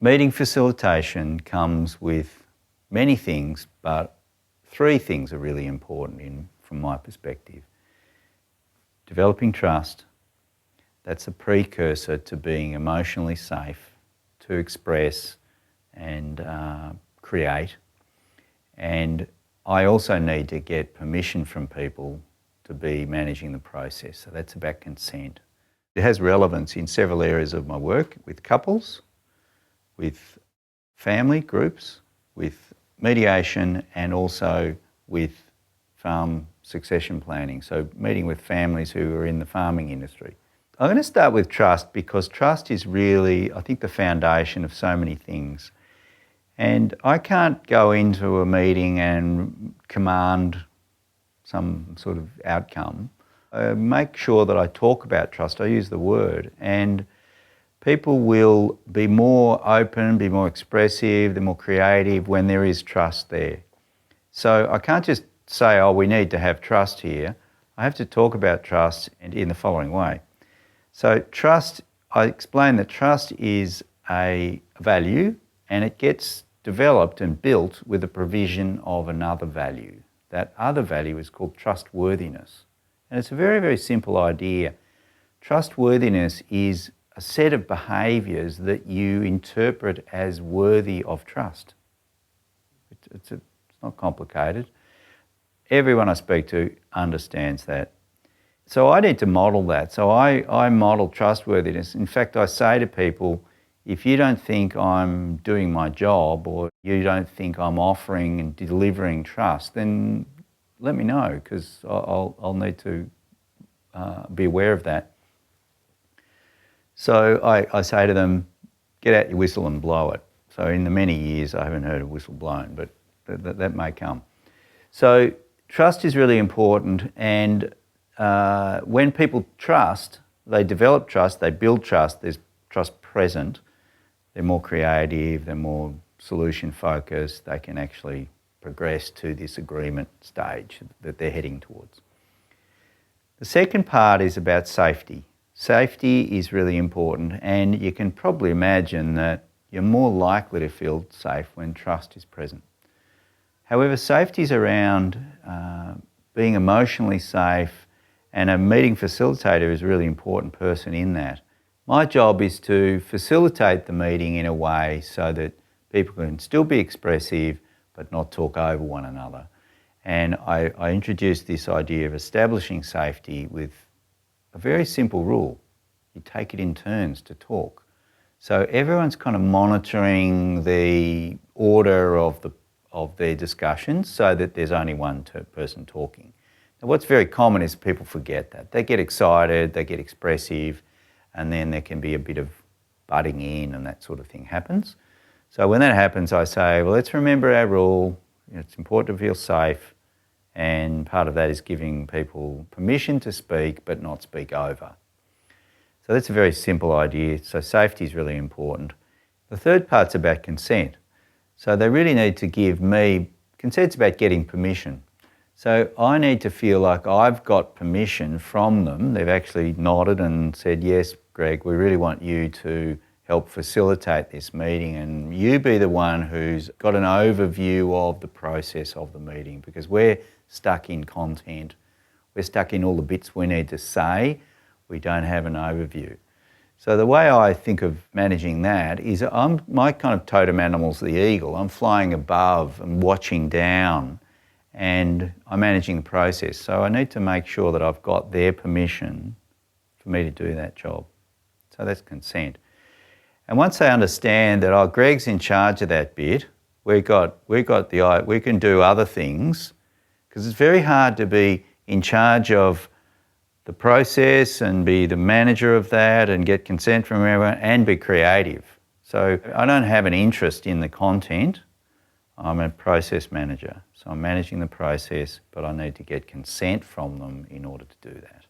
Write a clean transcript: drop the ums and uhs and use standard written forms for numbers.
Meeting facilitation comes with many things, but three things are really important from my perspective. Developing trust, that's a precursor to being emotionally safe to express and create. And I also need to get permission from people to be managing the process. So that's about consent. It has relevance in several areas of my work, with couples, with family groups, with mediation, and also with farm succession planning. So meeting with families who are in the farming industry. I'm going to start with trust because trust is really, I think, the foundation of so many things. And I can't go into a meeting and command some sort of outcome. I make sure that I talk about trust, I use the word, and people will be more open, be more expressive, they're more creative when there is trust there. So I can't just say, oh, we need to have trust here. I have to talk about trust in the following way. So trust, I explain that trust is a value and it gets developed and built with the provision of another value. That other value is called trustworthiness. And it's a very, very simple idea. Trustworthiness is a set of behaviours that you interpret as worthy of trust. It's not complicated. Everyone I speak to understands that. So I need to model that. So I model trustworthiness. In fact, I say to people, if you don't think I'm doing my job or you don't think I'm offering and delivering trust, then let me know, because I'll need to be aware of that. So I say to them, get out your whistle and blow it. So in the many years, I haven't heard a whistle blown, but that may come. So trust is really important, and when people trust, they develop trust, they build trust, there's trust present, they're more creative, they're more solution focused, they can actually progress to this agreement stage that they're heading towards. The second part is about safety. Safety is really important, and you can probably imagine that you're more likely to feel safe when trust is present. However, safety is around being emotionally safe, and a meeting facilitator is a really important person in that. My job is to facilitate the meeting in a way so that people can still be expressive but not talk over one another. And I introduced this idea of establishing safety with a very simple rule. You take it in turns to talk. So everyone's kind of monitoring the order of their discussions so that there's only one person talking. Now, what's very common is people forget that. They get excited, they get expressive, and then there can be a bit of butting in and that sort of thing happens. So when that happens, I say, well, let's remember our rule. It's important to feel safe, and part of that is giving people permission to speak but not speak over. So that's a very simple idea. So safety is really important. The third part's about consent. So they really need to give me, consent's about getting permission. So I need to feel like I've got permission from them. They've actually nodded and said, yes, Greg, we really want you to help facilitate this meeting, and you be the one who's got an overview of the process of the meeting, because we're stuck in content. We're stuck in all the bits we need to say. We don't have an overview. So the way I think of managing that is my kind of totem animal's the eagle. I'm flying above and watching down, and I'm managing the process. So I need to make sure that I've got their permission for me to do that job. So that's consent. And once they understand that, oh, Greg's in charge of that bit, we can do other things, because it's very hard to be in charge of the process and be the manager of that and get consent from everyone and be creative. So I don't have an interest in the content. I'm a process manager. So I'm managing the process, but I need to get consent from them in order to do that.